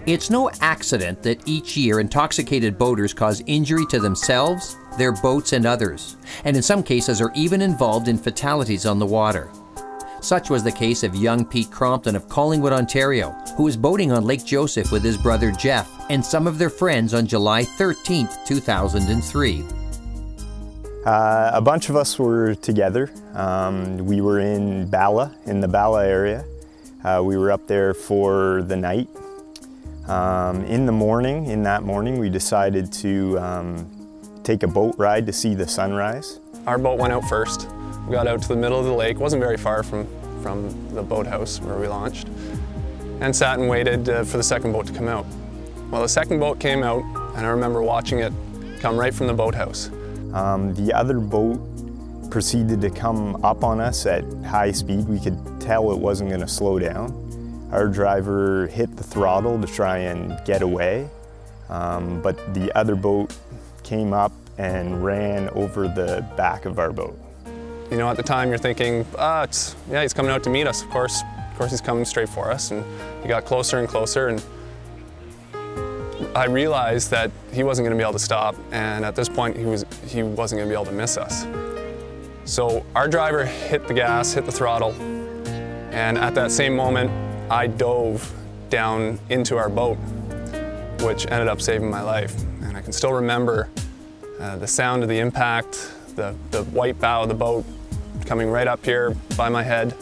It's no accident that each year intoxicated boaters cause injury to themselves, their boats and others, and in some cases are even involved in fatalities on the water. Such was the case of young Pete Crompton of Collingwood, Ontario, who was boating on Lake Joseph with his brother Jeff and some of their friends on July 13, 2003. A bunch of us were together. We were in Bala, in the Bala area. We were up there for the night. In that morning, we decided to take a boat ride to see the sunrise. Our boat went out first. We got out to the middle of the lake, wasn't very far from the boathouse where we launched, and sat and waited for the second boat to come out. Well, the second boat came out, and I remember watching it come right from the boathouse. The other boat proceeded to come up on us at high speed. We could tell it wasn't going to slow down. Our driver hit the throttle to try and get away, but the other boat came up and ran over the back of our boat. You know, at the time you're thinking, yeah, he's coming out to meet us, of course he's coming straight for us, and he got closer and closer, and I realized that he wasn't going to be able to stop, and at this point he wasn't going to be able to miss us. So our driver hit the gas, hit the throttle, and at that same moment I dove down into our boat, which ended up saving my life. And I can still remember the sound of the impact, the white bow of the boat coming right up here by my head.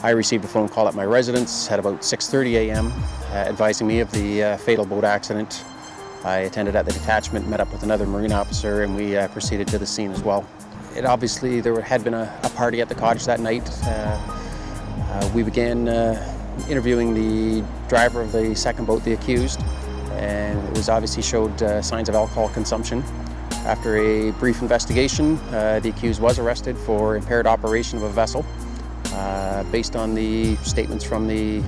I received a phone call at my residence at about 6:30 a.m. Advising me of the fatal boat accident. I attended at the detachment, met up with another Marine officer, and we proceeded to the scene as well. Obviously, there had been a party at the cottage that night. We began interviewing the driver of the second boat, the accused, and it was obviously showed signs of alcohol consumption. After a brief investigation, the accused was arrested for impaired operation of a vessel. Based on the statements from the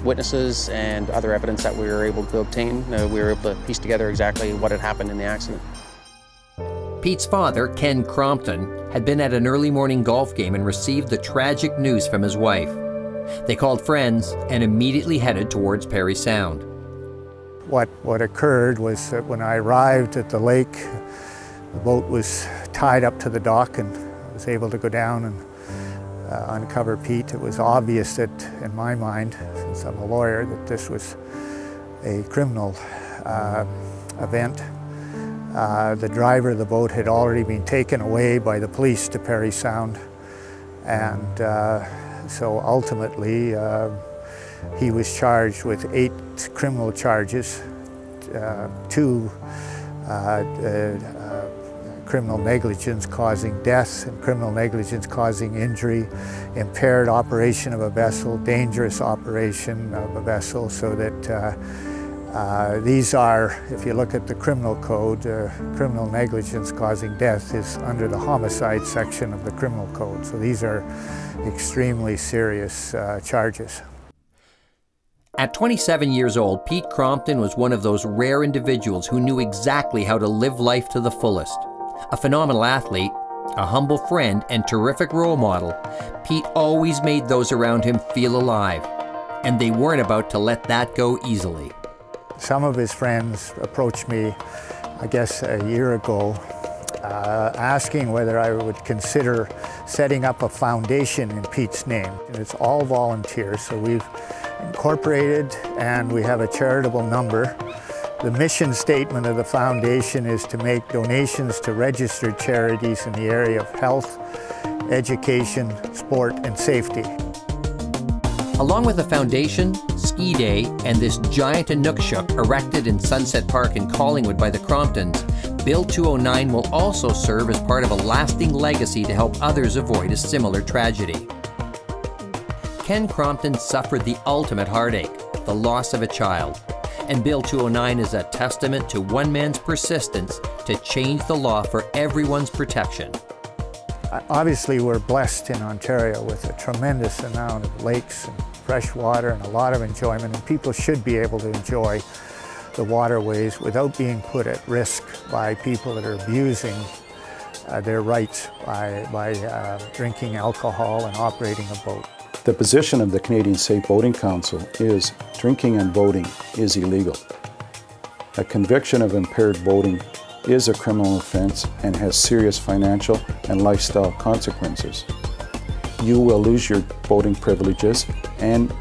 witnesses and other evidence that we were able to obtain, we were able to piece together exactly what had happened in the accident. Pete's father, Ken Crompton, had been at an early morning golf game and received the tragic news from his wife. They called friends and immediately headed towards Parry Sound. What occurred was that when I arrived at the lake, the boat was tied up to the dock, and I was able to go down and uncover Pete. It was obvious that, in my mind, since I'm a lawyer, that this was a criminal event. The driver of the boat had already been taken away by the police to Parry Sound, and so ultimately he was charged with 8 criminal charges, 2 criminal negligence causing death and criminal negligence causing injury, impaired operation of a vessel, dangerous operation of a vessel, so that these are, if you look at the criminal code, criminal negligence causing death is under the homicide section of the criminal code. So these are extremely serious charges. At 27 years old, Pete Crompton was one of those rare individuals who knew exactly how to live life to the fullest. A phenomenal athlete, a humble friend, and terrific role model, Pete always made those around him feel alive, and they weren't about to let that go easily. Some of his friends approached me, I guess a year ago, asking whether I would consider setting up a foundation in Pete's name. And it's all volunteers, so we've incorporated and we have a charitable number. The mission statement of the foundation is to make donations to registered charities in the area of health, education, sport, and safety. Along with the foundation, Ski Day, and this giant Inukshuk erected in Sunset Park in Collingwood by the Cromptons, Bill 209 will also serve as part of a lasting legacy to help others avoid a similar tragedy. Ken Crompton suffered the ultimate heartache, the loss of a child. And Bill 209 is a testament to one man's persistence to change the law for everyone's protection. Obviously, we're blessed in Ontario with a tremendous amount of lakes and fresh water and a lot of enjoyment, and people should be able to enjoy the waterways without being put at risk by people that are abusing their rights by drinking alcohol and operating a boat. The position of the Canadian Safe Boating Council is drinking and boating is illegal. A conviction of impaired boating is a criminal offense and has serious financial and lifestyle consequences. You will lose your boating privileges, and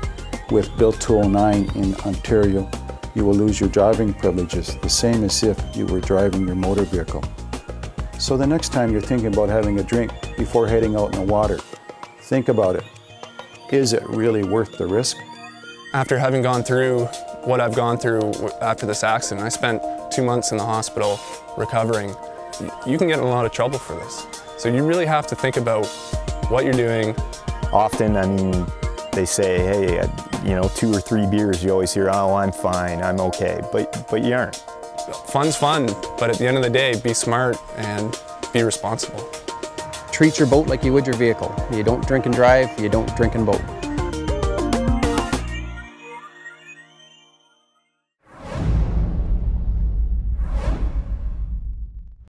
with Bill 209 in Ontario, you will lose your driving privileges, the same as if you were driving your motor vehicle. So the next time you're thinking about having a drink before heading out in the water, think about it. Is it really worth the risk? After having gone through what I've gone through after this accident, I spent 2 months in the hospital recovering. You can get in a lot of trouble for this. So you really have to think about what you're doing. Often, I mean, they say, hey, you know, 2 or 3 beers, you always hear, oh, I'm fine, I'm okay, but you aren't. Fun's fun, but at the end of the day, be smart and be responsible. Treat your boat like you would your vehicle. You don't drink and drive, you don't drink and boat.